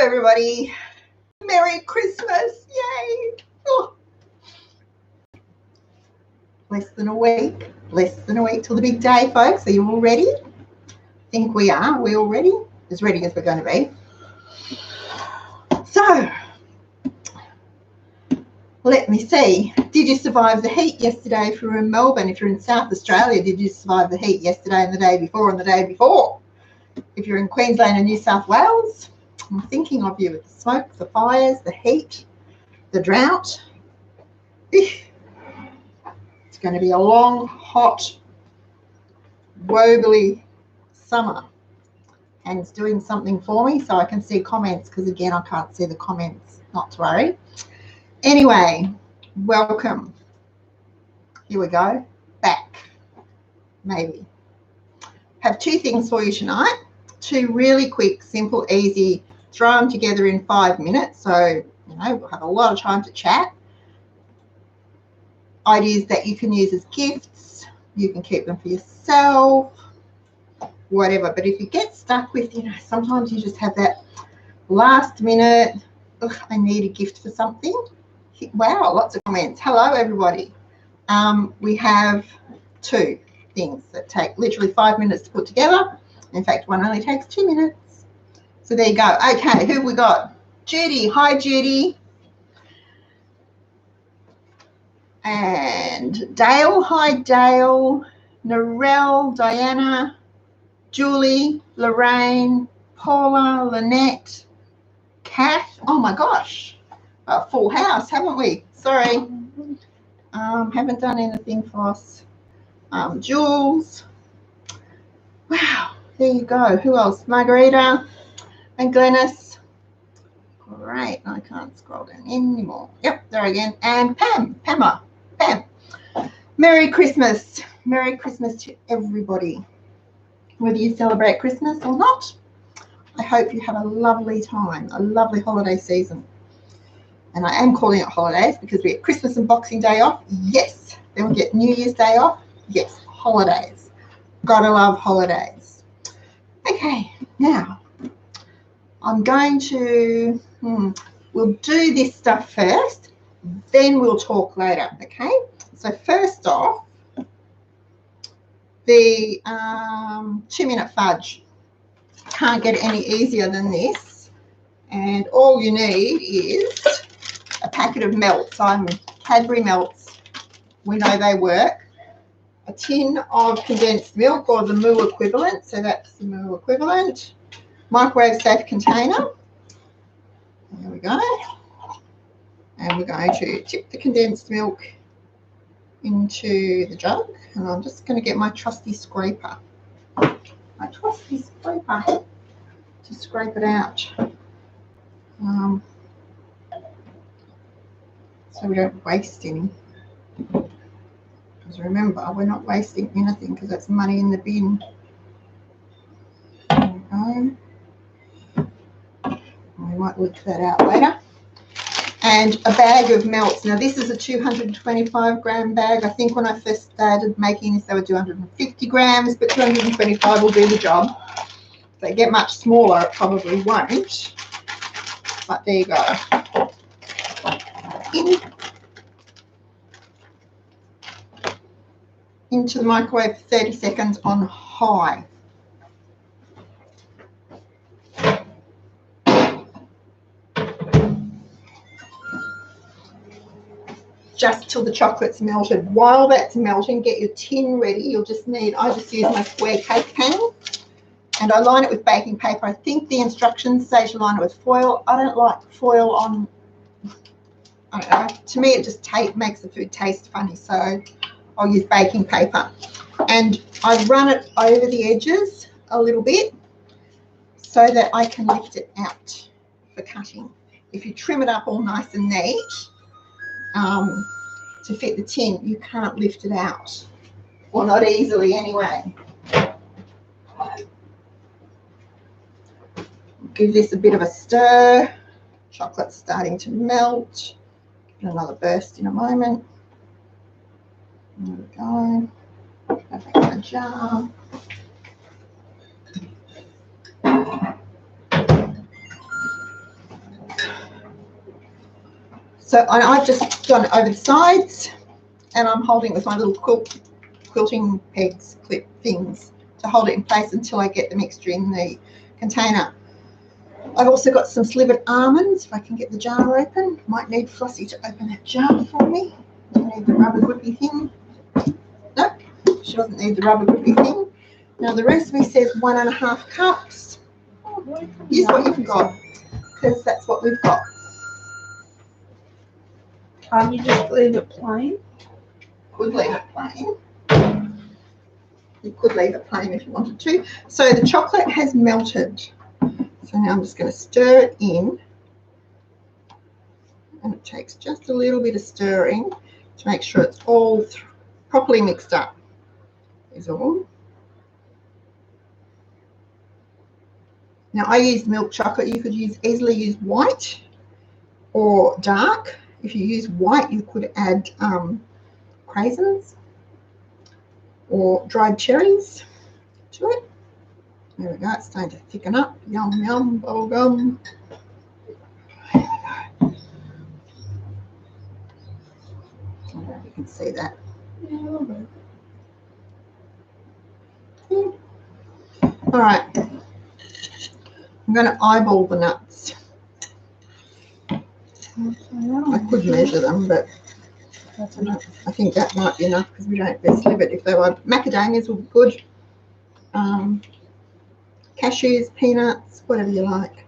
everybody. Merry Christmas. Yay. Oh. Less than a week till the big day, folks. Are you all ready? I think we are. Are we all ready? As ready as we're going to be. So, let me see. Did you survive the heat yesterday if you're in Melbourne? If you're in South Australia, did you survive the heat yesterday and the day before and the day before? If you're in Queensland and New South Wales, I'm thinking of you with the smoke, the fires, the heat, the drought. It's going to be a long, hot, wobbly summer. And it's doing something for me so I can see comments because, again, I can't see the comments. Not to worry. Anyway, welcome. Here we go. Back. Maybe. Have two things for you tonight. Two really quick, simple, easy, throw them together in 5 minutes. So, we'll have a lot of time to chat. Ideas that you can use as gifts. You can keep them for yourself. Whatever. But if you get stuck with, sometimes you just have that last minute, I need a gift for something. Wow, lots of comments. Hello, everybody. We have two things that take literally 5 minutes to put together. In fact, one only takes 2 minutes. So there you go. Okay, who have we got? Judy. Hi, Judy. And Dale. Hi, Dale. Narelle, Diana, Julie, Lorraine, Paula, Lynette, Kath. Oh, my gosh. A full house, haven't we? Sorry. Haven't done anything for us. Jules. Wow. There you go. Who else? Margarita and Glennis. Great. I can't scroll down anymore. Yep, there again. And Pam. Pam. Merry Christmas. Merry Christmas to everybody. Whether you celebrate Christmas or not, I hope you have a lovely time, a lovely holiday season. And I am calling it holidays because we get Christmas and Boxing Day off. Yes. Then we get New Year's Day off. Yes. Holidays. Gotta love holidays. Okay. Now, I'm going to, we'll do this stuff first, then we'll talk later. Okay. So first off, the 2-minute fudge. Can't get any easier than this. And all you need is a packet of melts. Cadbury melts. We know they work. A tin of condensed milk or the moo equivalent. So that's the moo equivalent. Microwave safe container. There we go. And we're going to tip the condensed milk into the jug. And I'm just going to get my trusty scraper. To scrape it out. So we don't waste any. Because remember, we're not wasting anything because that's money in the bin. There we go. We might leak that out later. And a bag of melts. Now this is a 225 gram bag. I think when I first started making this, they were 250 grams, but 225 will do the job. If they get much smaller, it probably won't. But there you go. Into the microwave for 30 seconds on high. Just till the chocolate's melted. While that's melting, get your tin ready. You'll just need, I just use my square cake pan and I line it with baking paper. I think the instructions say to line it with foil. I don't like foil on, I don't know. To me, it just makes the food taste funny. So I'll use baking paper. And I run it over the edges a little bit so that I can lift it out for cutting. If you trim it up all nice and neat, to fit the tin, you can't lift it out, or not easily anyway. Give this a bit of a stir. Chocolate's starting to melt. Give it another burst in a moment. There we go. Go back in the jar. So I've just done it over the sides, and I'm holding it with my little quilting pegs, clip things, to hold it in place until I get the mixture in the container. I've also got some slivered almonds. If I can get the jar open, might need Flossie to open that jar for me. Do I need the rubber grippy thing? No, she doesn't need the rubber grippy thing. Now the recipe says 1.5 cups. Use what you've got, because that's what we've got. Can't you just leave it plain? Could leave it plain. You could leave it plain if you wanted to. So the chocolate has melted. So now I'm just going to stir it in. And it takes just a little bit of stirring to make sure it's all properly mixed up, is all. Now I use milk chocolate. You could easily use white or dark. If you use white, you could add craisins or dried cherries to it. There we go, it's starting to thicken up. Yum, yum, bubble gum. There we go. I don't know if you can see that. Yeah, a little bit. All right. I'm going to eyeball the nuts. I could measure them, but That's enough. I think that might be enough because we don't best live it. If they were macadamias, would be good. Cashews, peanuts, whatever you like.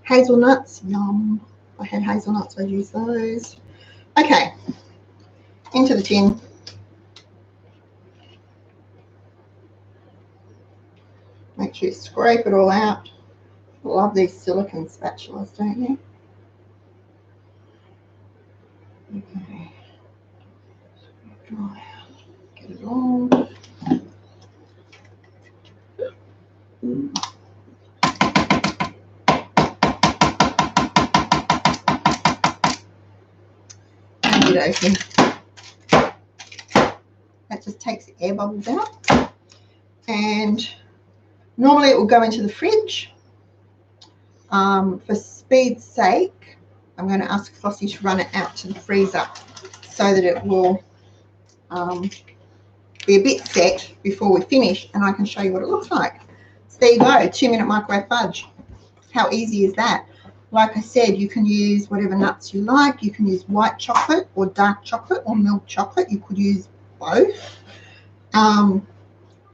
Hazelnuts, yum. If I had hazelnuts, I'd use those. Okay, into the tin. Make sure you scrape it all out. Love these silicone spatulas, don't you? Okay. Dry out. Get it all. That just takes the air bubbles out. And normally it will go into the fridge. For speed's sake, I'm going to ask Flossie to run it out to the freezer so that it will be a bit set before we finish, and I can show you what it looks like. So there you go, 2-minute microwave fudge. How easy is that? Like I said, you can use whatever nuts you like. You can use white chocolate or dark chocolate or milk chocolate. You could use both.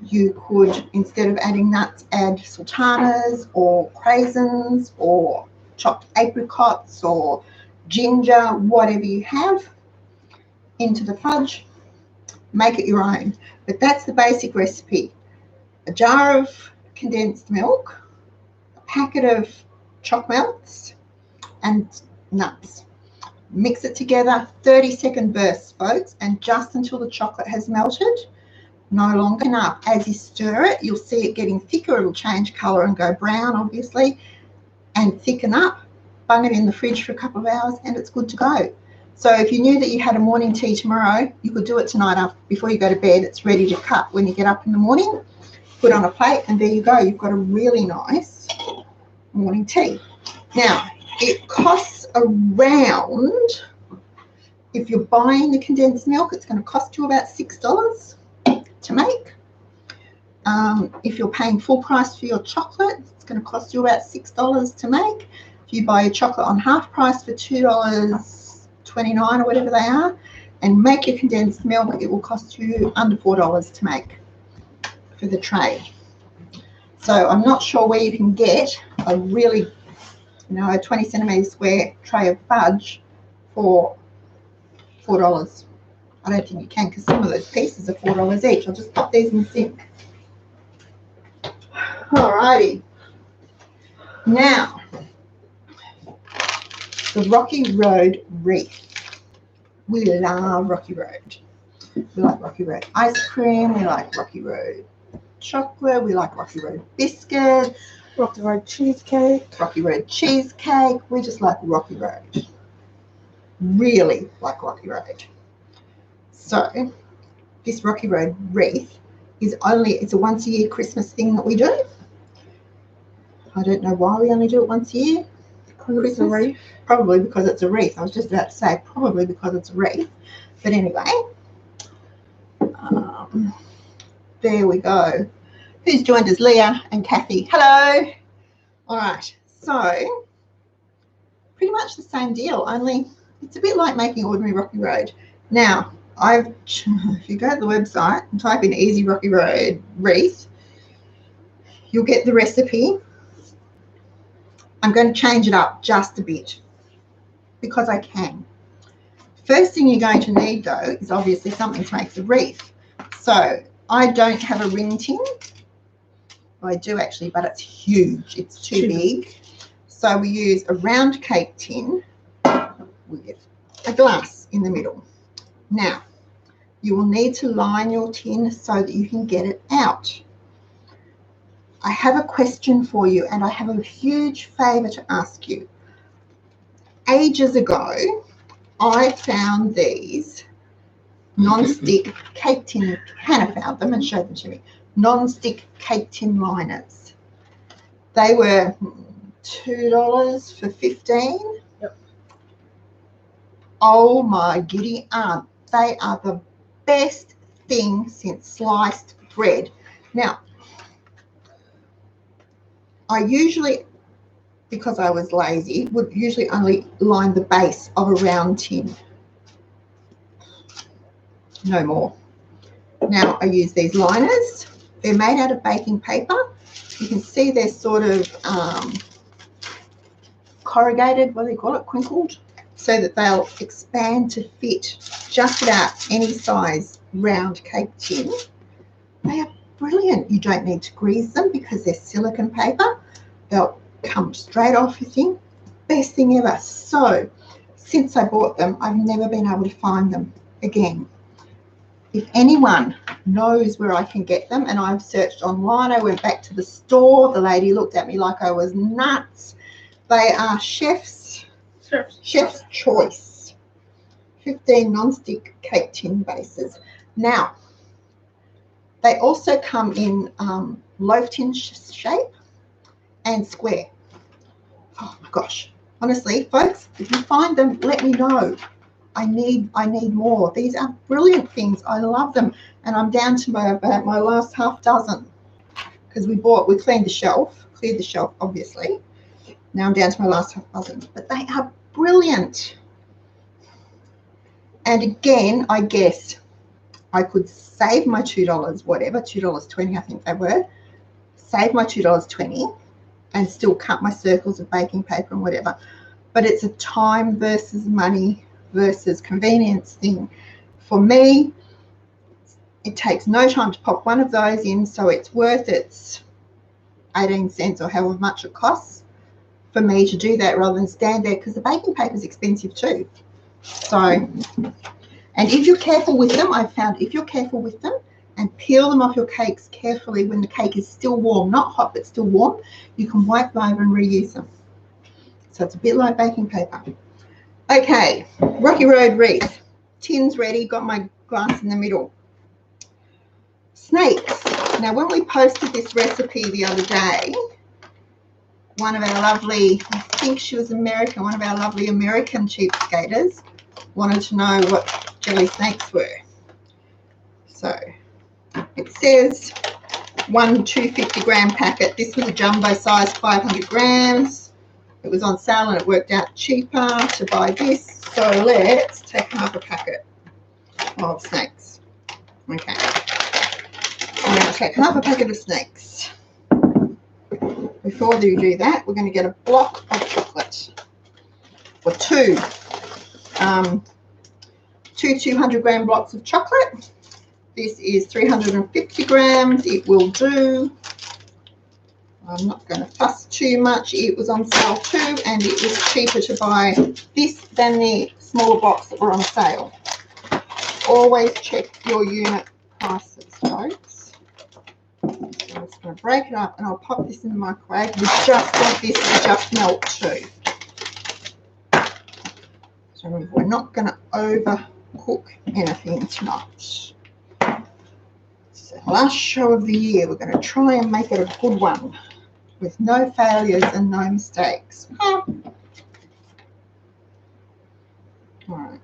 You could, instead of adding nuts, add sultanas or craisins or chopped apricots or ginger, whatever you have, into the fudge. Make it your own. But that's the basic recipe. A jar of condensed milk, a packet of choc melts, and nuts. Mix it together, 30-second bursts, folks, and just until the chocolate has melted. No longer enough. As you stir it, you'll see it getting thicker. It'll change colour and go brown, obviously, and thicken up. Bung it in the fridge for a couple of hours, and it's good to go. So if you knew that you had a morning tea tomorrow, you could do it tonight after, before you go to bed. It's ready to cut when you get up in the morning. Put on a plate, and there you go. You've got a really nice morning tea. Now, it costs around, if you're buying the condensed milk, it's going to cost you about $6 to make. If you're paying full price for your chocolate, it's going to cost you about $6 to make. If you buy your chocolate on half price for $2.29 or whatever they are, and make your condensed milk, it will cost you under $4 to make for the tray. So I'm not sure where you can get a really, a 20 centimetre square tray of fudge for $4. I don't think you can, because some of those pieces are $4 each. I'll just pop these in the sink. Alrighty. Now, the Rocky Road Wreath. We love Rocky Road. We like Rocky Road ice cream. We like Rocky Road chocolate. We like Rocky Road biscuits. Rocky Road cheesecake. Rocky Road cheesecake. We just like Rocky Road. Really like Rocky Road. So this Rocky Road Wreath is it's a once a year Christmas thing that we do. I don't know why we only do it once a year. Because it's a wreath. Probably because it's a wreath. I was just about to say probably because it's a wreath. But anyway, there we go. Who's joined us? Leah and Kathy. Hello. All right. So pretty much the same deal, only it's a bit like making ordinary Rocky Road. Now, if you go to the website and type in Easy Rocky Road wreath, you'll get the recipe. I'm going to change it up just a bit because I can. First thing you're going to need, though, is obviously something to make the wreath. So I don't have a ring tin. Well, I do actually, but it's huge. It's too big. So we use a round cake tin with a glass in the middle. Now, you will need to line your tin so that you can get it out. I have a question for you, and I have a huge favour to ask you. Ages ago, I found these non-stick cake tin. Hannah found them and showed them to me. Non-stick cake tin liners. They were $2 for 15. Yep. Oh my giddy aunt. They are the best thing since sliced bread. Now, I usually, because I was lazy, would usually only line the base of a round tin. No more. Now I use these liners. They're made out of baking paper. You can see they're sort of corrugated, what do they call it, crinkled, so that they'll expand to fit just about any size round cake tin. They are brilliant. You don't need to grease them because they're silicone paper. They'll come straight off your thing. Best thing ever. So since I bought them, I've never been able to find them again. If anyone knows where I can get them, and I've searched online, I went back to the store, the lady looked at me like I was nuts. They are chef's choice. 15 non-stick cake tin bases. Now, they also come in loaf tin shape and square. Oh my gosh. Honestly, folks, if you find them, let me know. I need more. These are brilliant things. I love them. And I'm down to about my last half dozen because we cleared the shelf, obviously. Now I'm down to my last half dozen. But they are brilliant. And again, I guess I could save my $2, whatever, $2.20 I think they were, save my $2.20 and still cut my circles of baking paper and whatever. But it's a time versus money versus convenience thing. For me, it takes no time to pop one of those in, so it's worth its 18 cents or however much it costs for me to do that rather than stand there, because the baking paper is expensive too. So, and if you're careful with them, I've found if you're careful with them and peel them off your cakes carefully when the cake is still warm, not hot but still warm, you can wipe them over and reuse them. So it's a bit like baking paper. Okay, Rocky Road wreath. Tin's ready, got my glass in the middle. Snakes. Now, when we posted this recipe the other day, one of our lovely, I think she was American, one of our lovely American cheapskaters wanted to know what jelly snakes were. So it says 1 250-gram packet. This was a jumbo size, 500 grams. It was on sale and it worked out cheaper to buy this. So let's take half a packet of snakes. Okay. I'm going to take half a packet of snakes. Before we do that, we're going to get a block of chocolate. Or two 200-gram blocks of chocolate. This is 350 grams. It will do. I'm not going to fuss too much. It was on sale too, and it was cheaper to buy this than the smaller box that were on sale. Always check your unit prices, folks. So I'm just going to break it up, and I'll pop this in the microwave. We just want this to just melt too. So we're not going to overcook anything tonight. It's the last show of the year. We're going to try and make it a good one with no failures and no mistakes. All right.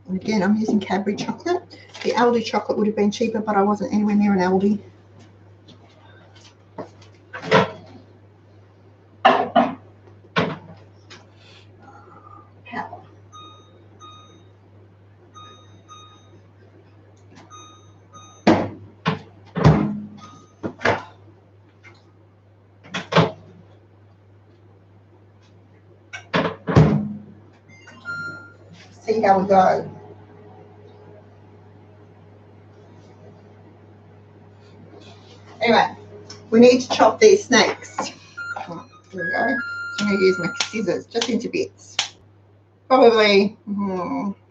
And again, I'm using Cadbury chocolate. The Aldi chocolate would have been cheaper, but I wasn't anywhere near an Aldi. Power. See how we go. Anyway, we need to chop these snakes. Oh, here we go. So I'm going to use my scissors just into bits. Probably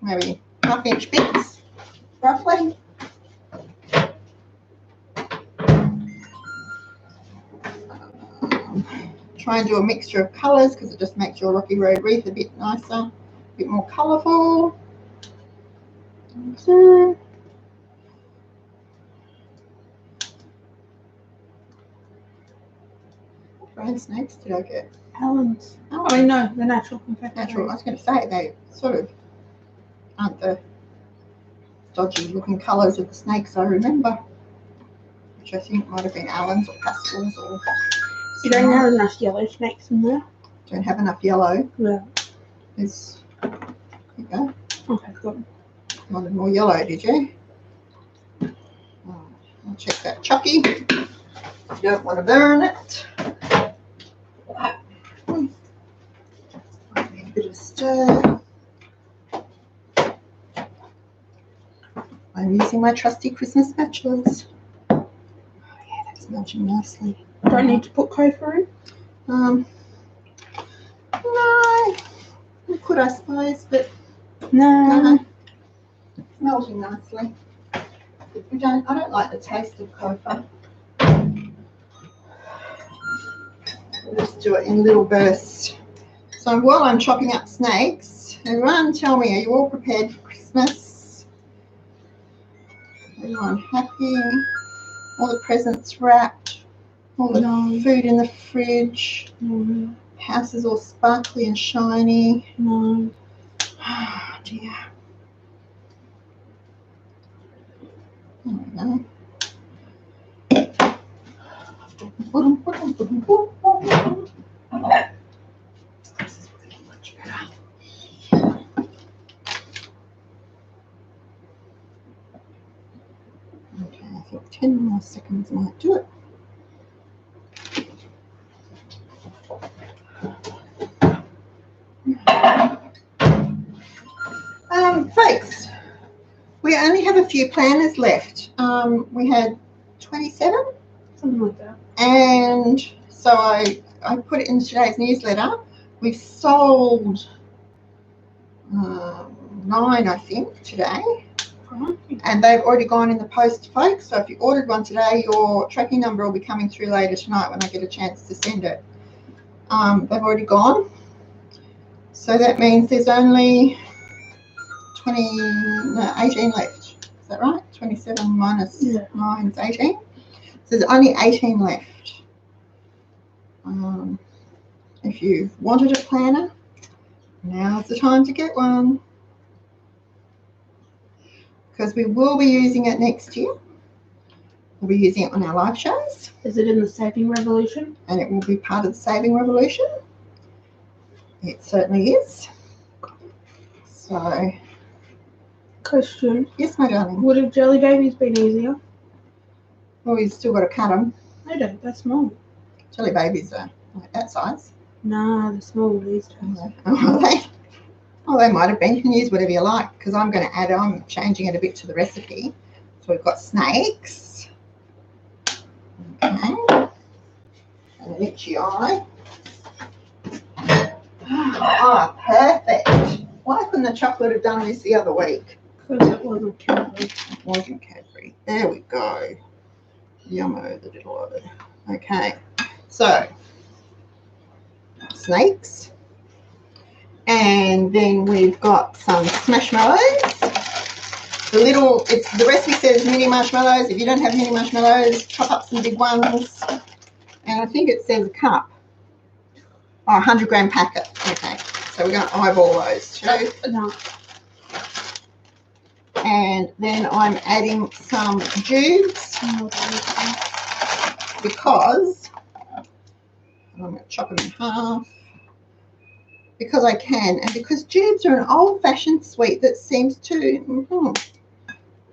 maybe half-inch bits, roughly. Try and do a mixture of colours because it just makes your Rocky Road Wreath a bit nicer, a bit more colourful. So, what brand snakes did I get? Allen's. Oh, I mean, no, the natural confectionery. natural. I was going to say they sort of aren't the dodgy looking colours of the snakes I remember, which I think might have been Allen's or Pastels or. You don't have enough yellow snakes in there. Don't have enough yellow. Yeah. There's. There you go. Okay, good. Wanted more yellow, did you? Oh, I'll check that chucky. You don't want to burn it. Need a bit of stir. I'm using my trusty Christmas spatulas. Oh yeah, that's melting nicely. Don't need to put Kofa in. No, we could, I suppose, but No. it's melting nicely. I don't like the taste of Kofa. We'll just do it in little bursts. So while I'm chopping up snakes, everyone tell me, are you all prepared for Christmas? Everyone happy? All the presents wrapped? All the food in the fridge? No. House is all sparkly and shiny? No. Oh dear. There we go. Much better. Okay, I think 10 more seconds might do it. Folks, we only have a few planners left. We had 27. Something like that. And so I put it in today's newsletter. We've sold 9, I think, today. And they've already gone in the post, folks. So if you ordered one today, your tracking number will be coming through later tonight when I get a chance to send it. They've already gone. So that means there's only 18 left. Is that right? 27 minus 9 is 18. So there's only 18 left. If you wanted a planner, now's the time to get one. Because we will be using it next year. We'll be using it on our live shows. Is it in the Saving Revolution? And it will be part of the Saving Revolution. It certainly is. So, Question. yes, my darling. Would have Jelly Babies been easier? Well, we've still got to cut them. I don't. They're small. Jelly babies are like that size. No, they're small these days. Oh, they might have been. You can use whatever you like because I'm going to add, I'm changing it a bit to the recipe. So we've got snakes. Okay. And an itchy eye. Ah, perfect. Why couldn't the chocolate have done this the other week? Because it wasn't Cadbury. It wasn't Cadbury. There we go. Yummo the little other. Okay. So, snakes. And then we've got some smashmallows. The recipe says mini marshmallows. If you don't have mini marshmallows, chop up some big ones. And I think it says a cup. Oh, 100-gram packet. Okay. So we're going to eyeball those two. No. And then I'm adding some jubes because I'm going to chop them in half because I can, and because jubes are an old-fashioned sweet that seems to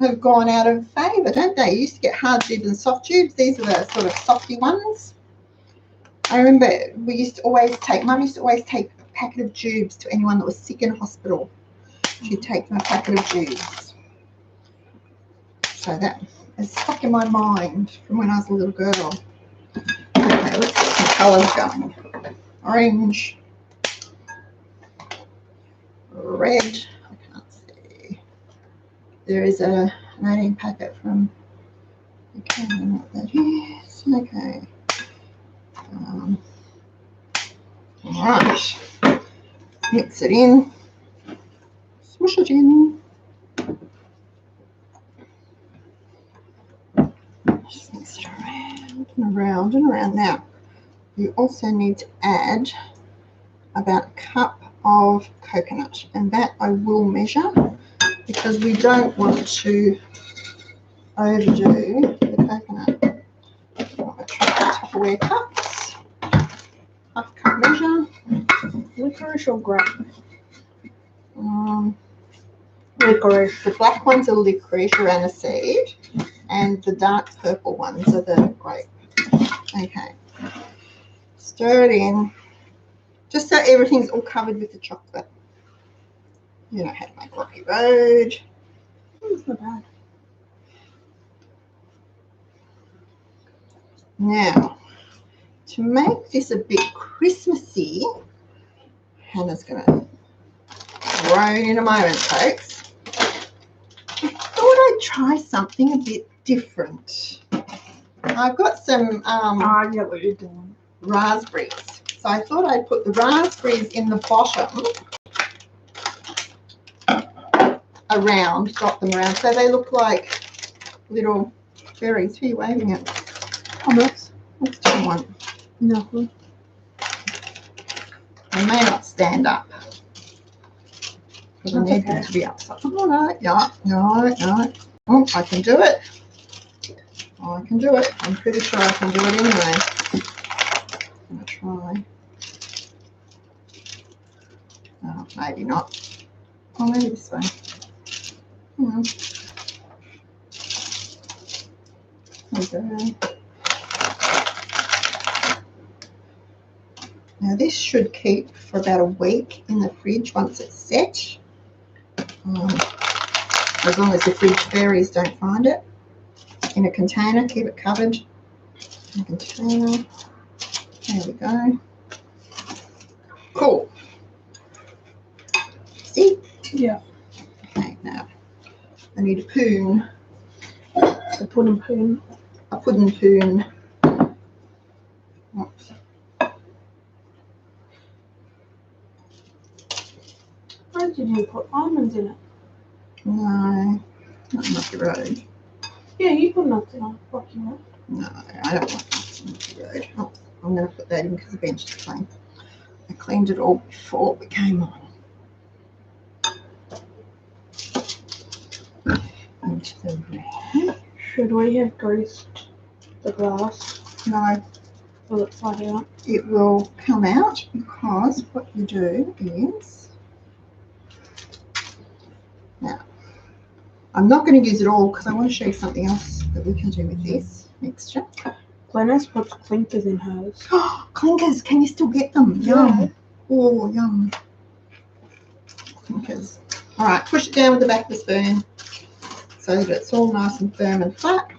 have gone out of favour, don't they? You used to get hard jubes and soft jubes. These are the sort of softy ones. I remember Mum used to always take a packet of jubes to anyone that was sick in hospital. She'd take them a packet of jubes. So that is stuck in my mind from when I was a little girl. Okay, let's get some colours going. Orange, red, I can't see. There is an 18 packet from, okay, I don't know what that is. Okay. All right. Mix it in. Smush it in. Just mix it around and around and around. Now, you also need to add about a cup of coconut, and that I will measure because we don't want to overdo the coconut. I want to try Tupperware cups, half cup measure. Licorice or grape? Licorice. The black ones are licorice around the seed, and the dark purple ones are the grape. Okay. Stir it in, just so everything's all covered with the chocolate. You know how to make Rocky Road. It's not bad. Now, to make this a bit Christmassy, Hannah's going to groan in a moment, folks. I thought I'd try something a bit different. I've got some I get what you're doing. raspberries. So I thought I'd put the raspberries in the bottom around, dot them around, so they look like little berries. Who are you waving at? Thomas? What do you want? Nothing. They may not stand up. Because I need them to be upside. Oh, no. Oh, I can do it. I can do it. I'm pretty sure I can do it anyway. I'm going to try. Oh, maybe not. Oh, maybe this way. There we go. Now this should keep for about a week in the fridge once it's set. As long as the fridge fairies don't find it. In a container, keep it covered. In a container. There we go. Cool. See? Yeah. Okay, now I need a poon. The pudding poon. A pudding poon. Oops. Why did you put almonds in it? No, not Rocky Road. Yeah, you put nuts in it. Rocky Road. No, I don't want nuts in Rocky Road. Oh, I'm going to put that in because the bench is clean. I cleaned it all before we came on. Into the red. Should we have greased the glass? No, Will it slide out? it will come out because what you do is, now, I'm not going to use it all because I want to show you something else that we can do with this mixture. Glennis puts clinkers in hers. Clinkers, can you still get them? Yeah. Yum. Oh, yum. Clinkers. All right, push it down with the back of the spoon so that it's all nice and firm and flat.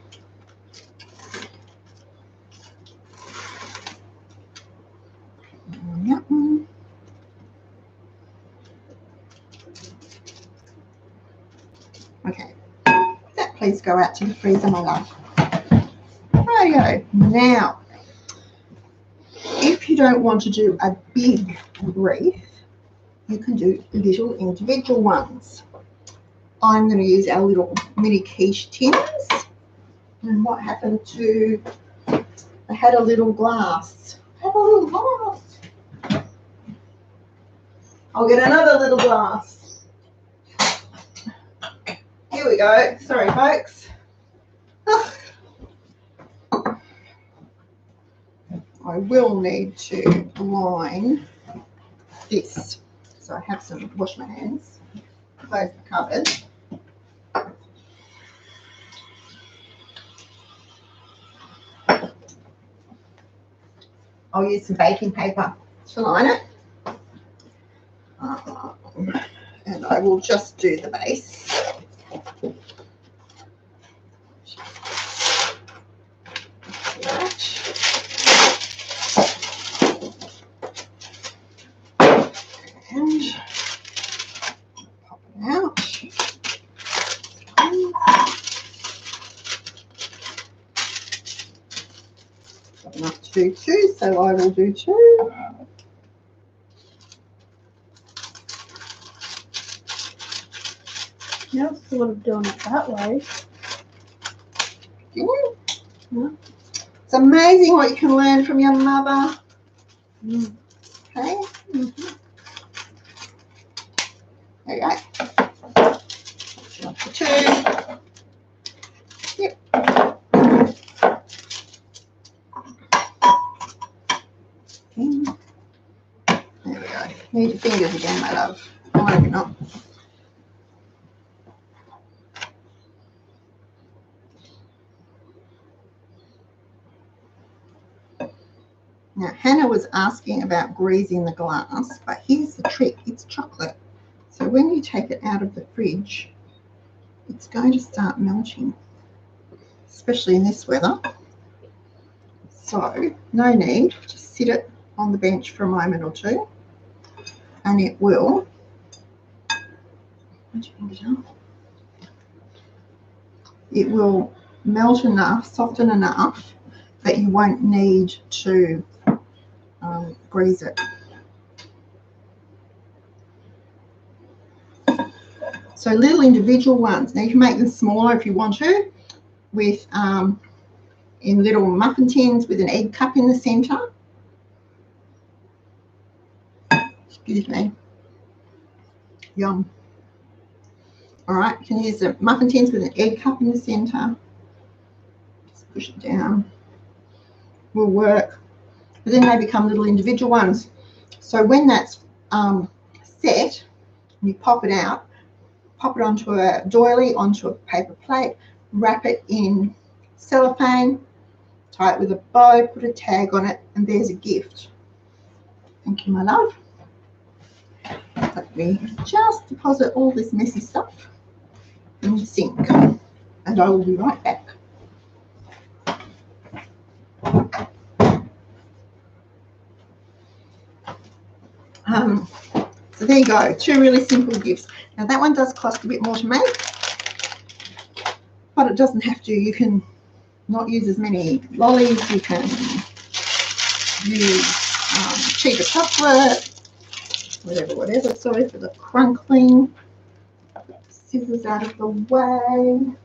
Yum. Okay, that please go out to the freezer, my love. Rightio. Now, if you don't want to do a big wreath, you can do little individual ones. I'm going to use our little mini quiche tins. And what happened to, I had a little glass. I have a little glass. I'll get another little glass. Here we go. Sorry, folks. I will need to line this. So I have some, wash my hands, close the cupboard. I'll use some baking paper to line it. And I will just do the base. And pop it out. Got enough to do two, so I will do two. Yeah, sort of doing it that way. Yeah. It's amazing what you can learn from your mother. Okay. There you go. Two. Yep. There we go. Need your fingers again, my love. Oh, maybe not. Now, Hannah was asking about greasing the glass, but here's the trick. It's chocolate. So when you take it out of the fridge, it's going to start melting, especially in this weather. So no need, just sit it on the bench for a moment or two, and it will, it will melt enough, soften enough that you won't need to grease it. So little individual ones. Now you can make them smaller if you want to, with in little muffin tins with an egg cup in the centre. Excuse me. Yum. All right, you can use the muffin tins with an egg cup in the centre. Just push it down. Will work. But then they become little individual ones. So when that's set, you pop it out, pop it onto a doily, onto a paper plate, wrap it in cellophane, tie it with a bow, put a tag on it, and there's a gift. Thank you, my love. Let me just deposit all this messy stuff in the sink, and I will be right back. So there you go, two really simple gifts. Now that one does cost a bit more to make, but it doesn't have to. You can not use as many lollies, you can use cheaper chocolate, whatever. Sorry for the crunkling. Scissors out of the way.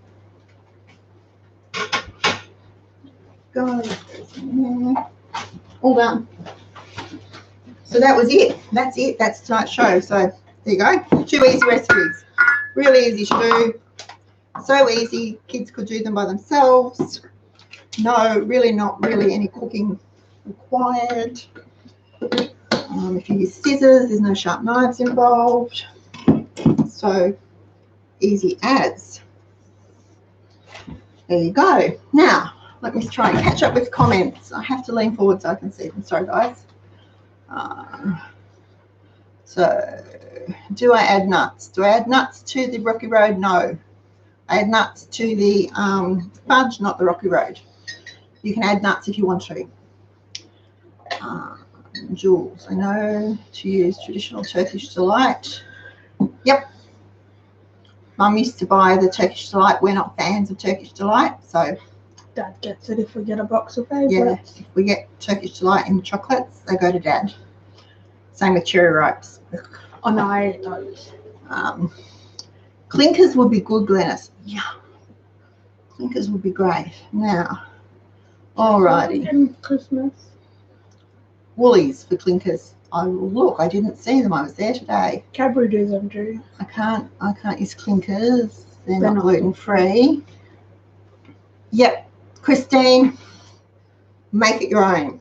Go, goes in there. All done. So that was it. That's it. That's tonight's show. So there you go. 2 easy recipes. Really easy to do. So easy. Kids could do them by themselves. No, really not really any cooking required. If you use scissors, there's no sharp knives involved. So easy as. There you go. Now, let me try and catch up with comments. I have to lean forward so I can see them. Sorry, guys. So, do I add nuts? Do I add nuts to the Rocky Road? No. I add nuts to the fudge, not the Rocky Road. You can add nuts if you want to. Jules, I know to use traditional Turkish delight. Yep. Mum used to buy the Turkish delight. We're not fans of Turkish delight, so Dad gets it if we get a box of favourites. Yeah, if we get Turkish delight in chocolates, they go to Dad. Same with cherry ripes. Oh no, I ate those. Clinkers would be good, Glennis. Yeah. Clinkers would be great. Now, alrighty. And Christmas. Woolies for clinkers. I will look. I didn't see them. I was there today. Cadbury do them too. I can't use clinkers. They're not gluten-free. Yep. Christine, make it your own.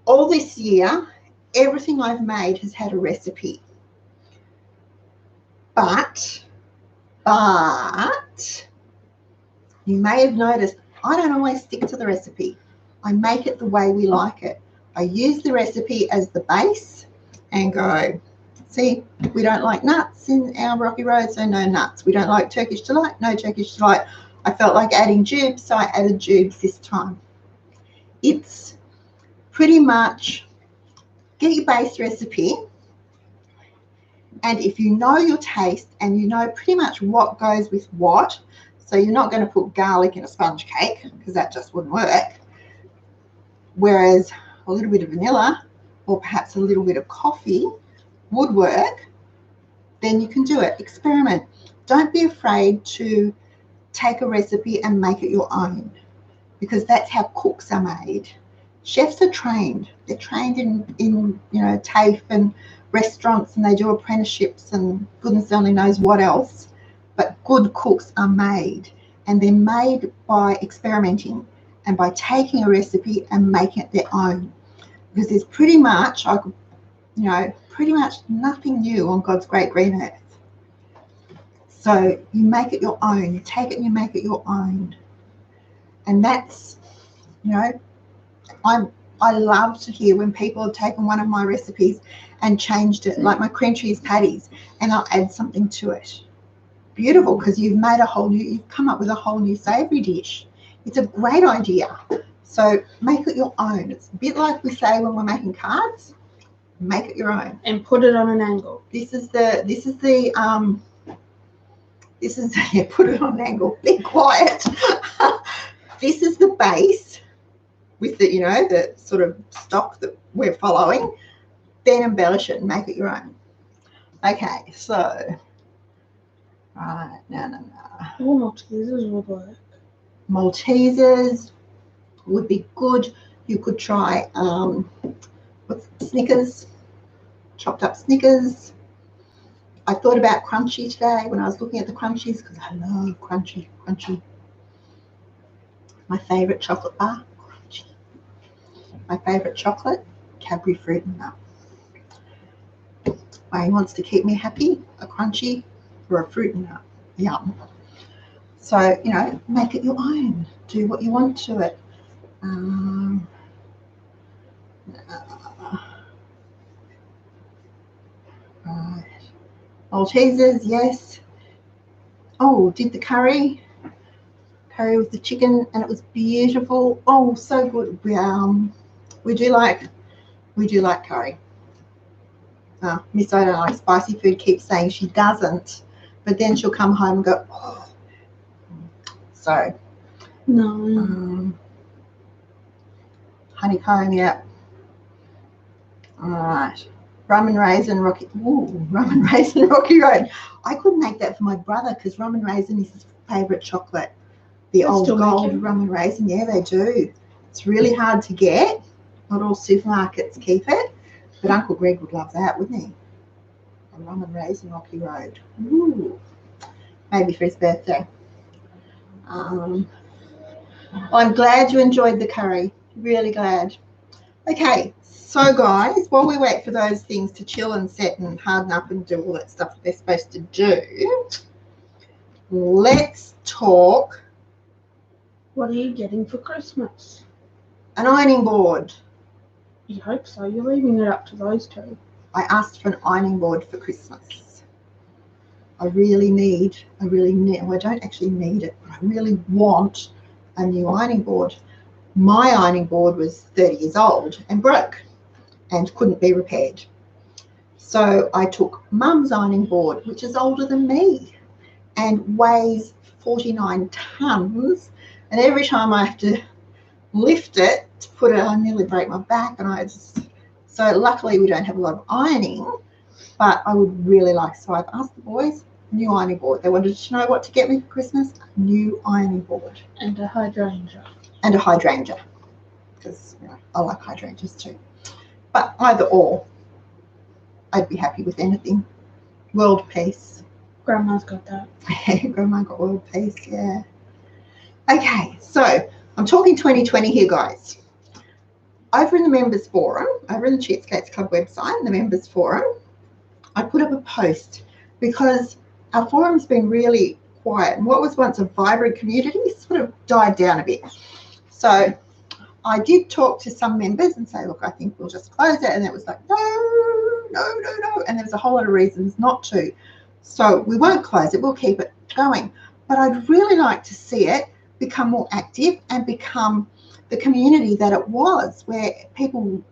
All this year, everything I've made has had a recipe. But you may have noticed I don't always stick to the recipe. I make it the way we like it. I use the recipe as the base and go, see, we don't like nuts in our Rocky Road, so no nuts. We don't like Turkish delight, no Turkish delight. I felt like adding jubes, so I added jubes this time. It's pretty much get your base recipe, and if you know your taste and you know pretty much what goes with what, so you're not going to put garlic in a sponge cake because that just wouldn't work, whereas a little bit of vanilla or perhaps a little bit of coffee would work, then you can do it. Experiment. Don't be afraid to take a recipe and make it your own, because that's how cooks are made. Chefs are trained. They're trained in TAFE and restaurants, and they do apprenticeships and goodness only knows what else. But good cooks are made, and they're made by experimenting and by taking a recipe and making it their own. Because there's pretty much nothing new on God's great green earth. So you make it your own. You take it and you make it your own. And that's, I love to hear when people have taken one of my recipes and changed it, like my cream cheese patties, and I'll add something to it. Beautiful, because you've come up with a whole new savoury dish. It's a great idea. So make it your own. It's a bit like we say when we're making cards, make it your own. And put it on an angle. Put it on an angle. Be quiet. This is the base with the sort of stock that we're following. Then embellish it and make it your own. Okay, so right, no. Maltesers would work. Maltesers would be good. You could try Snickers, chopped up Snickers. I thought about crunchy today when I was looking at the crunchies, because I love crunchy. My favourite chocolate bar, crunchy. My favourite chocolate, Cadbury Fruit and Nut. Wayne wants to keep me happy, a crunchy or a fruit and nut. Yum. So, make it your own. Do what you want to it. Right. Maltesers, yes. Oh, did the curry with the chicken, and it was beautiful. Oh, so good. We do like curry. Miss I don't like spicy food keeps saying she doesn't, but then she'll come home and go, oh. So no. Honeycomb, yeah. All right. Rum and raisin Rocky Road. I could make that for my brother because rum and raisin is his favourite chocolate. The old gold rum and raisin, yeah, they do. It's really hard to get. Not all supermarkets keep it, but Uncle Greg would love that, wouldn't he? A rum and raisin Rocky Road. Ooh. Maybe for his birthday. I'm glad you enjoyed the curry. Really glad. Okay, so guys, while we wait for those things to chill and set and harden up and do all that stuff that they're supposed to do, let's talk. What are you getting for Christmas? An ironing board. You hope so. You're leaving it up to those two. I asked for an ironing board for Christmas. I don't actually need it, but I really want a new ironing board. My ironing board was 30 years old and broke and couldn't be repaired. So I took Mum's ironing board, which is older than me and weighs 49 tons. And every time I have to lift it to put it, I nearly break my back. So luckily we don't have a lot of ironing, but I would really like, so I've asked the boys, new ironing board. They wanted to know what to get me for Christmas, a new ironing board. And a hydrangea. Because I like hydrangeas too. But either or, I'd be happy with anything. World peace. Grandma's got that. Grandma got world peace, yeah. Okay, so I'm talking 2020 here, guys. Over in the members forum, over in the Cheapskates Club website, the members forum, I put up a post because our forum's been really quiet. And what was once a vibrant community sort of died down a bit. So I did talk to some members and say, look, I think we'll just close it. And it was like, no. And there's a whole lot of reasons not to. So we won't close it. We'll keep it going. But I'd really like to see it become more active and become the community that it was, where people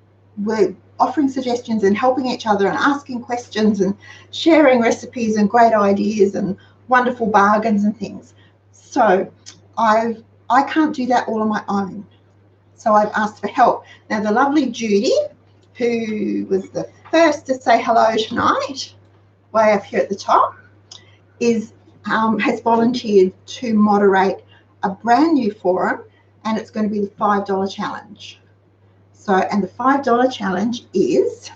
were offering suggestions and helping each other and asking questions and sharing recipes and great ideas and wonderful bargains and things. So I can't do that all on my own. So I've asked for help. Now, the lovely Judy, who was the first to say hello tonight, way up here at the top, has volunteered to moderate a brand new forum, and it's going to be the $5 challenge. So, and the $5 challenge is,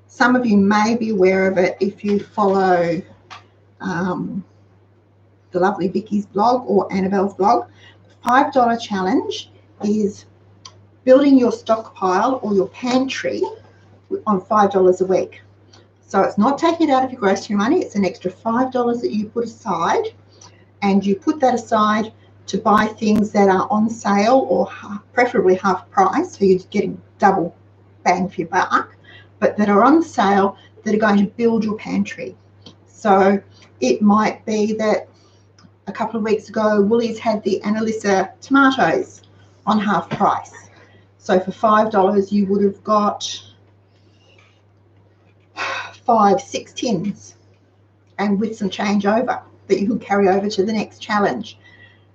some of you may be aware of it if you follow the lovely Vicky's blog or Annabelle's blog. The $5 challenge is building your stockpile or your pantry on $5 a week. So it's not taking it out of your grocery money, it's an extra $5 that you put aside, and you put that aside to buy things that are on sale or preferably half price, so you're getting double bang for your buck, but that are on sale that are going to build your pantry. So it might be that a couple of weeks ago, Woolies had the Annalisa tomatoes on half price. So for $5, you would have got 5-6 tins, and with some change over that you can carry over to the next challenge.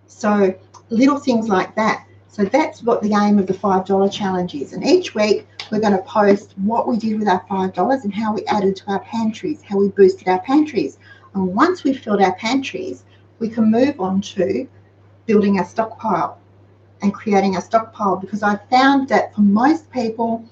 So little things like that. So that's what the aim of the $5 challenge is. And each week we're going to post what we did with our $5 and how we added to our pantries, how we boosted our pantries. And once we've filled our pantries, we can move on to building our stockpile and creating a stockpile, because I found that for most people,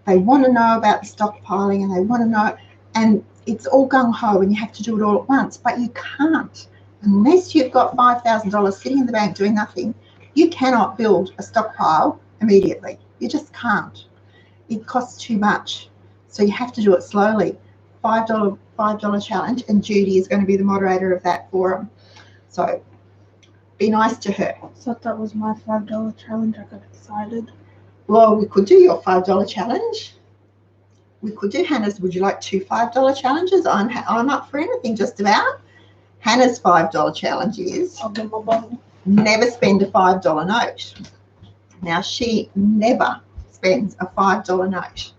they want to know about the stockpiling and they want to know, and it's all gung-ho and you have to do it all at once, but you can't. Unless you've got $5,000 sitting in the bank doing nothing, you cannot build a stockpile immediately. You just can't. It costs too much. So you have to do it slowly. $5 challenge, and Judy is going to be the moderator of that forum. So be nice to her. I thought that was my $5 challenge. I got excited. Well, we could do your $5 challenge. We could do Hannah's. Would you like 2 $5 challenges? I'm up for anything, just about. Hannah's $5 challenge is, I'll get my bottle. Never spend a $5 note. Now, she never spends a $5 note,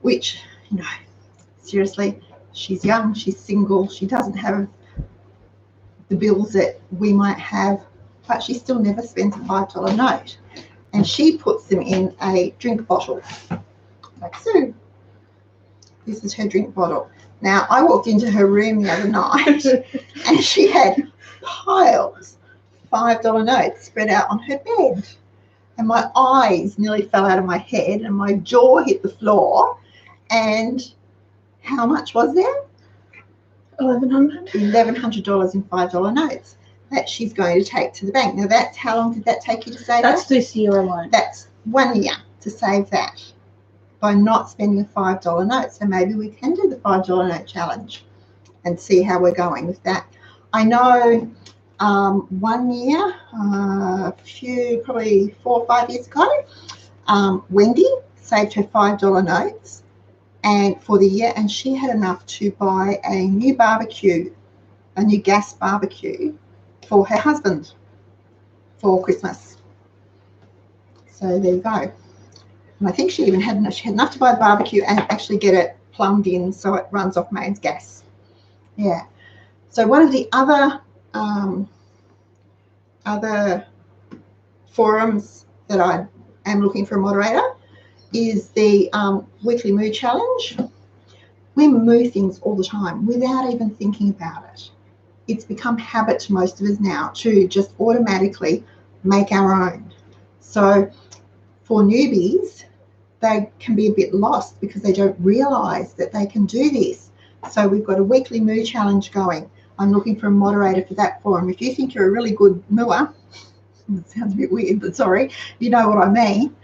which, you know, seriously, she's young, she's single, she doesn't have the bills that we might have, but she still never spends a $5 note. And she puts them in a drink bottle, like so. This is her drink bottle. Now, I walked into her room the other night and she had piles of $5 notes spread out on her bed. And my eyes nearly fell out of my head and my jaw hit the floor. And how much was there? $1,100. $1,100 in $5 notes that she's going to take to the bank. Now, that's, how long did that take you to save? That's this year alone. That's 1 year to save that by not spending a $5 note. So maybe we can do the $5 note challenge and see how we're going with that. I know 1 year, probably 4 or 5 years ago, Wendy saved her $5 notes and for the year, and she had enough to buy a new barbecue, a new gas barbecue for her husband for Christmas. So there you go. And I think she even had enough to buy the barbecue and actually get it plumbed in so it runs off mains gas. Yeah. So one of the other forums that I am looking for a moderator is the weekly moo challenge. We moo things all the time without even thinking about it. It's become habit to most of us now to just automatically make our own. So for newbies, they can be a bit lost because they don't realise that they can do this. So we've got a weekly moo challenge going. I'm looking for a moderator for that forum. If you think you're a really good mooer, it sounds a bit weird, but sorry, you know what I mean,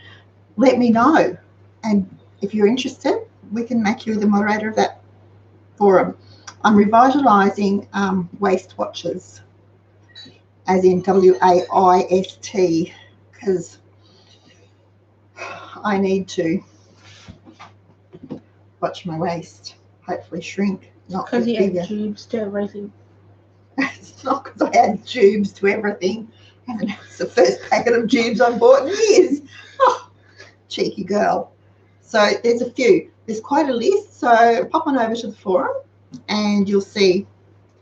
let me know. And if you're interested, we can make you the moderator of that forum. I'm revitalising Waist Watchers, as in WAIST, because I need to watch my waist, hopefully shrink, not Because get you bigger. had tubes to everything. It's not because I had tubes to everything. It's the first packet of tubes I've bought in years. Oh, cheeky girl. So there's a few. There's quite a list. So pop on over to the forum and you'll see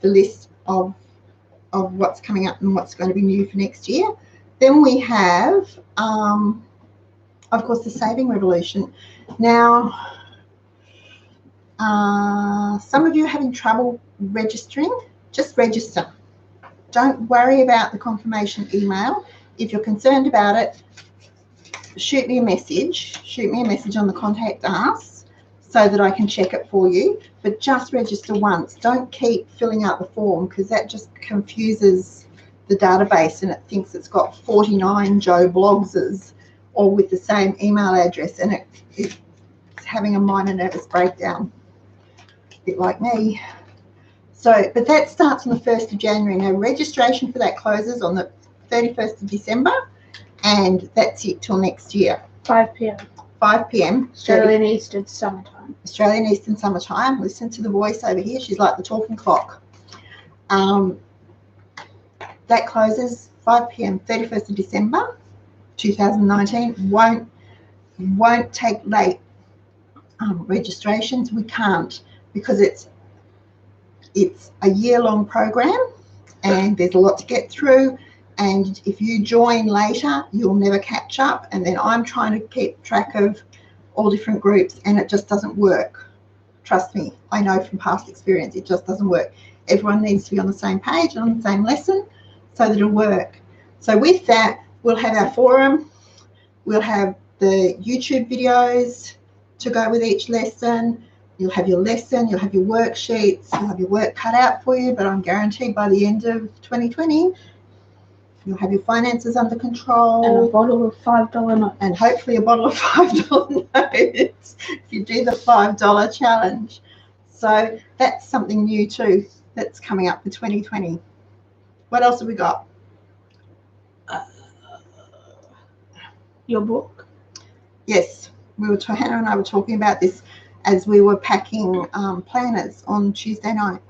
the list of what's coming up and what's going to be new for next year. Then we have, of course, the Saving Revolution. Now, some of you are having trouble registering. Just register. Don't worry about the confirmation email. If you're concerned about it, shoot me a message. Shoot me a message on the Contact Us so that I can check it for you. But just register once. Don't keep filling out the form because that just confuses the database and it thinks it's got 49 Joe Bloggses all with the same email address, and it's having a minor nervous breakdown, a bit like me. So, but that starts on the 1st of January. Now, registration for that closes on the 31st of December, and that's it till next year. 5 p.m. 5 p.m. Australian Eastern Summertime. Australian Eastern Summertime. Listen to the voice over here. She's like the talking clock. That closes 5 p.m. 31st of December 2019. Won't take late registrations. We can't because it's a year-long program and there's a lot to get through, and if you join later you'll never catch up, and then I'm trying to keep track of all different groups and it just doesn't work. Trust me, I know from past experience it just doesn't work. Everyone needs to be on the same page and on the same lesson so that it'll work. So with that, we'll have our forum, we'll have the YouTube videos to go with each lesson. You'll have your lesson, you'll have your worksheets, you'll have your work cut out for you, but I'm guaranteed by the end of 2020, you'll have your finances under control. And a bottle of $5 notes. And hopefully a bottle of $5 notes if you do the $5 challenge. So that's something new too that's coming up for 2020. What else have we got? Your book. Yes, Hannah and I were talking about this as we were packing planners on Tuesday night.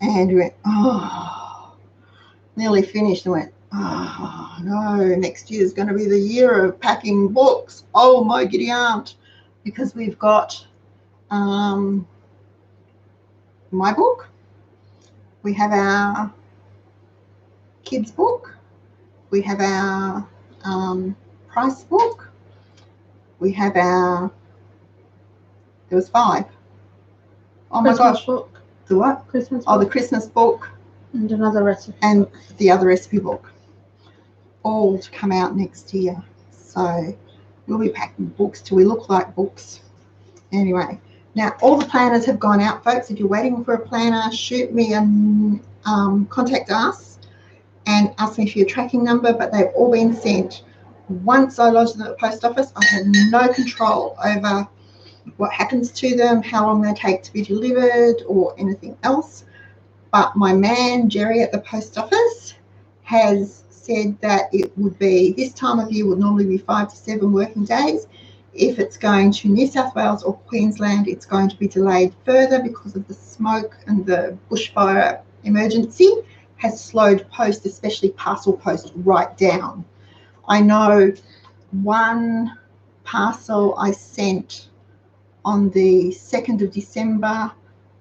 And we went, oh, nearly finished, and went, oh no, next year is going to be the year of packing books. Oh my giddy aunt, because we've got my book, we have our kids book, we have our price book, we have our, there was 5. Oh my Christmas gosh. book. The what? Christmas Oh, book. the Christmas book. And another recipe. And the other recipe book. All to come out next year. So we'll be packing books till we look like books. Anyway, now all the planners have gone out, folks. If you're waiting for a planner, shoot me and contact us and ask me for your tracking number, but they've all been sent. Once I lodge them at the post office, I have no control over what happens to them, how long they take to be delivered or anything else. But my man, Jerry, at the post office has said that it would be, this time of year would normally be 5 to 7 working days. If it's going to New South Wales or Queensland, it's going to be delayed further because of the smoke and the bushfire emergency has slowed post, especially parcel post, right down. I know one parcel I sent on the 2nd of December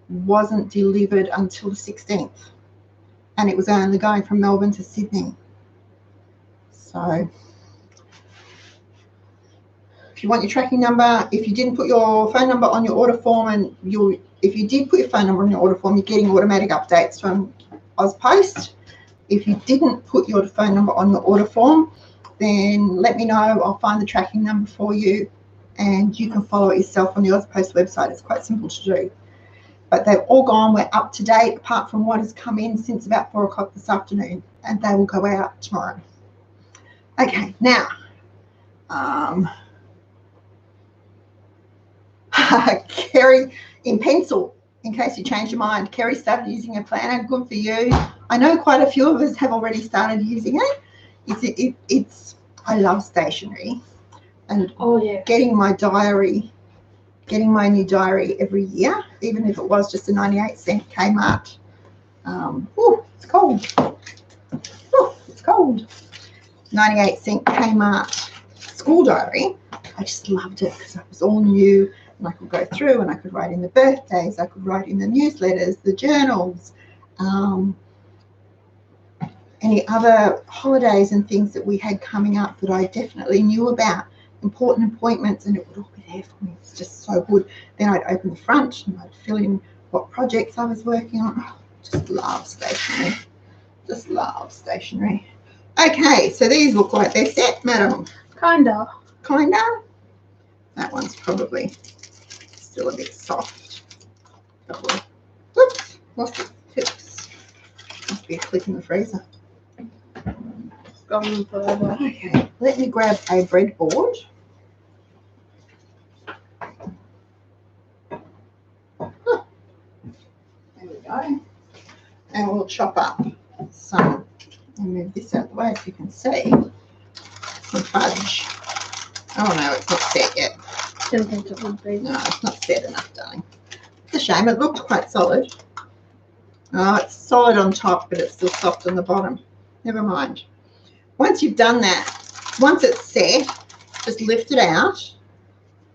wasn't delivered until the 16th, and it was only going from Melbourne to Sydney. So if you want your tracking number, if you didn't put your phone number on your order form, and if you did put your phone number on your order form, you're getting automatic updates from AusPost. If you didn't put your phone number on your order form, then let me know. I'll find the tracking number for you, and you can follow it yourself on the AusPost website. It's quite simple to do. But they've all gone. We're up to date, apart from what has come in since about 4 o'clock this afternoon, and they will go out tomorrow. Okay, now, Kerry, in pencil, in case you change your mind, Kerry started using a planner. Good for you. I know quite a few of us have already started using it. It's I love stationery, and getting my new diary every year, even if it was just a 98-cent Kmart. It's cold. It's cold. 98-cent Kmart school diary. I just loved it because it was all new, and I could go through and I could write in the birthdays, I could write in the newsletters, the journals, any other holidays and things that we had coming up that I definitely knew about, important appointments, and it would all be there for me. It's just so good. Then I'd open the front and I'd fill in what projects I was working on. Just love stationery. Just love stationery. Okay, so these look like they're set, madam. Kinda. That one's probably still a bit soft. Oops, lost its clips. Must be a clip in the freezer. Gone forever. Okay, let me grab a breadboard. There we go. And we'll chop up some, and move this out of the way so you can see, some fudge. Oh no, it's not set yet. Didn't think it would be. No, it's not set enough, darling. It's a shame. It looked quite solid. Oh, it's solid on top, but it's still soft on the bottom. Never mind. Once you've done that, once it's set, just lift it out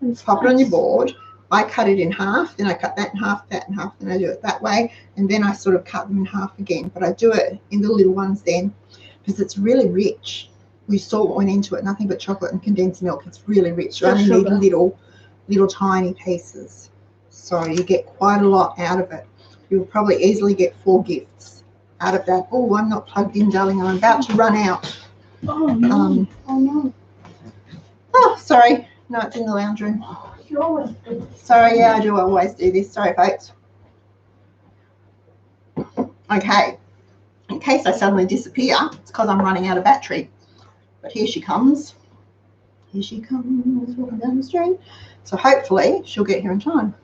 and pop it on your board. I cut it in half, then I cut that in half, that in half, then I do it that way, and then I sort of cut them in half again. But I do it in the little ones then, because it's really rich. We saw what went into it, nothing but chocolate and condensed milk. It's really rich. You only need little tiny pieces. So you get quite a lot out of it. You'll probably easily get 4 gifts out of that. Oh, I'm not plugged in, darling. I'm about to run out. Oh, no. Oh, no. Oh, sorry. No, it's in the lounge room. You always do this. Sorry, yeah, I do always do this. Sorry, folks. Okay. In case I suddenly disappear, it's because I'm running out of battery. But here she comes. Here she comes, walking down the street. So hopefully she'll get here in time.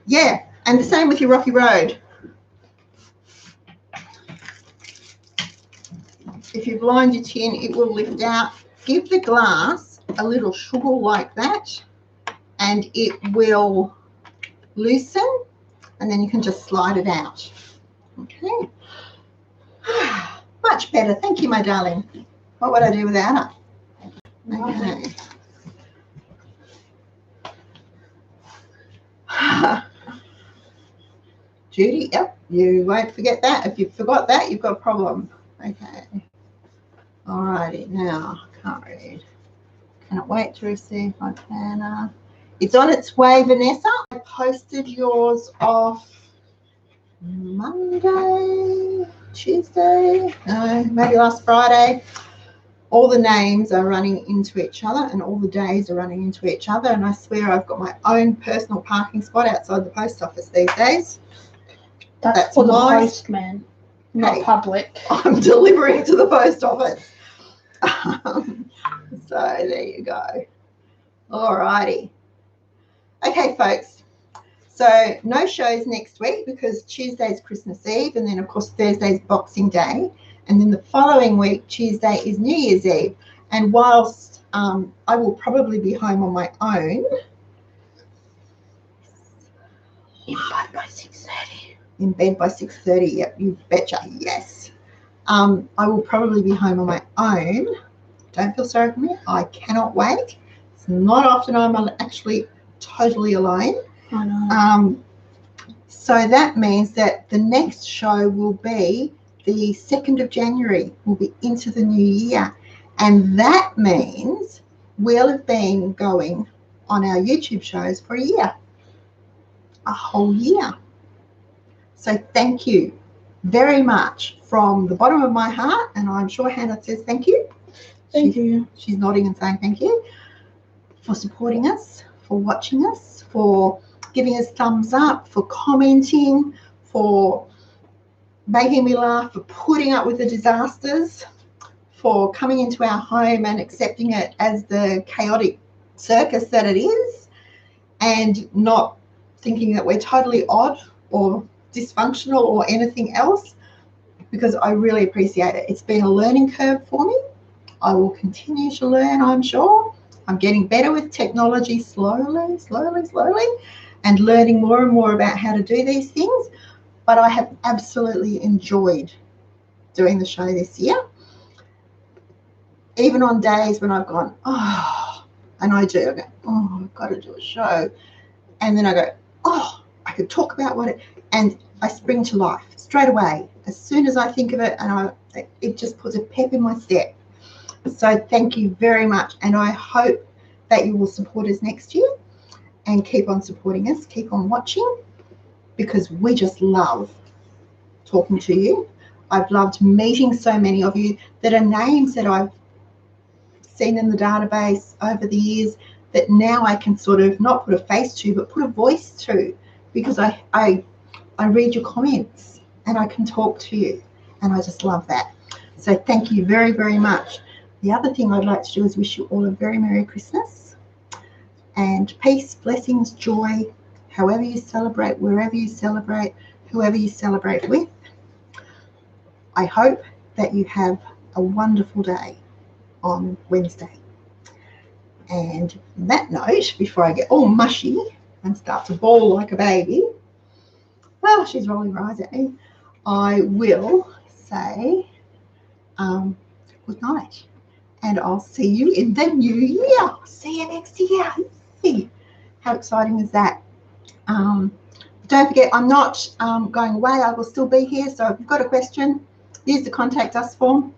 Yeah, and the same with your Rocky Road. If you've lined your tin, it will lift out. Give the glass a little sugar like that, and it will loosen, and then you can just slide it out. Okay. Much better. Thank you, my darling. What would I do without her? Okay. Judy, yep, you won't forget that. If you forgot that, you've got a problem. Okay. Alrighty, now, can't read. Cannot wait to receive my planner. It's on its way, Vanessa. I posted yours off Monday, Tuesday, no, maybe last Friday. All the names are running into each other and all the days are running into each other, and I swear I've got my own personal parking spot outside the post office these days. That's for the postman, not public. I'm delivering to the post office. So there you go. Alrighty. Okay, folks. So no shows next week because Tuesday's Christmas Eve, and then of course Thursday's Boxing Day, and then the following week Tuesday is New Year's Eve. And whilst I will probably be home on my own, in bed by 6:30. In bed by 6:30. Yep, you betcha. Yes. I will probably be home on my own. Don't feel sorry for me. I cannot wait. It's not often I'm actually totally alone. I know. So that means that the next show will be the 2nd of January. We'll be into the new year. And that means we'll have been going on our YouTube shows for a year. A whole year. So thank you very much from the bottom of my heart, and I'm sure Hannah says thank you. Thank you. She's nodding and saying thank you for supporting us, for watching us, for giving us thumbs up, for commenting, for making me laugh, for putting up with the disasters, for coming into our home and accepting it as the chaotic circus that it is, and not thinking that we're totally odd or dysfunctional or anything else, because I really appreciate it. It's been a learning curve for me. I will continue to learn, I'm sure. I'm getting better with technology slowly, and learning more and more about how to do these things. But I have absolutely enjoyed doing the show this year. Even on days when I've gone, oh, and I go, oh, I've got to do a show. And then I go, oh, I could talk about and I spring to life straight away. As soon as I think of it, and it just puts a pep in my step. So thank you very much. And I hope that you will support us next year and keep on supporting us, keep on watching, because we just love talking to you. I've loved meeting so many of you that are names that I've seen in the database over the years that now I can sort of not put a face to, but put a voice to, because I read your comments and I can talk to you, and I just love that. So thank you very, very much. The other thing I'd like to do is wish you all a very Merry Christmas and peace, blessings, joy, however you celebrate, wherever you celebrate, whoever you celebrate with. I hope that you have a wonderful day on Wednesday. And on that note, before I get all mushy and start to bawl like a baby, well, she's rolling her eyes at me, I will say good night. And I'll see you in the new year. See you next year. How exciting is that? Don't forget, I'm not going away. I will still be here. So if you've got a question, use the contact us form.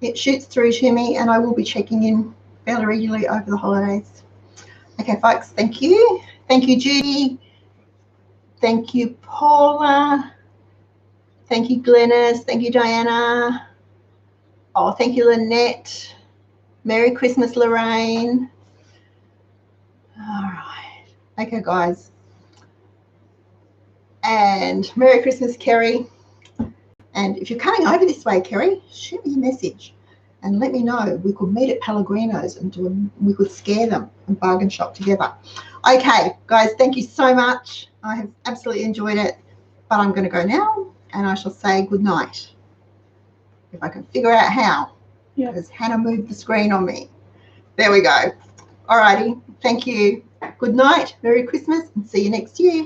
It shoots through to me, and I will be checking in fairly regularly over the holidays. Okay, folks, thank you. Thank you, Judy. Thank you, Paula. Thank you, Glennis. Thank you, Diana. Oh, thank you, Lynette. Merry Christmas, Lorraine. All right. Okay, guys. And Merry Christmas, Kerry. And if you're coming over this way, Kerry, shoot me a message and let me know. We could meet at Pellegrino's and we could scare them and bargain shop together. Okay, guys, thank you so much. I have absolutely enjoyed it, but I'm going to go now, and I shall say good night. If I can figure out how, because Hannah moved the screen on me. There we go. All righty. Thank you. Good night. Merry Christmas, and see you next year.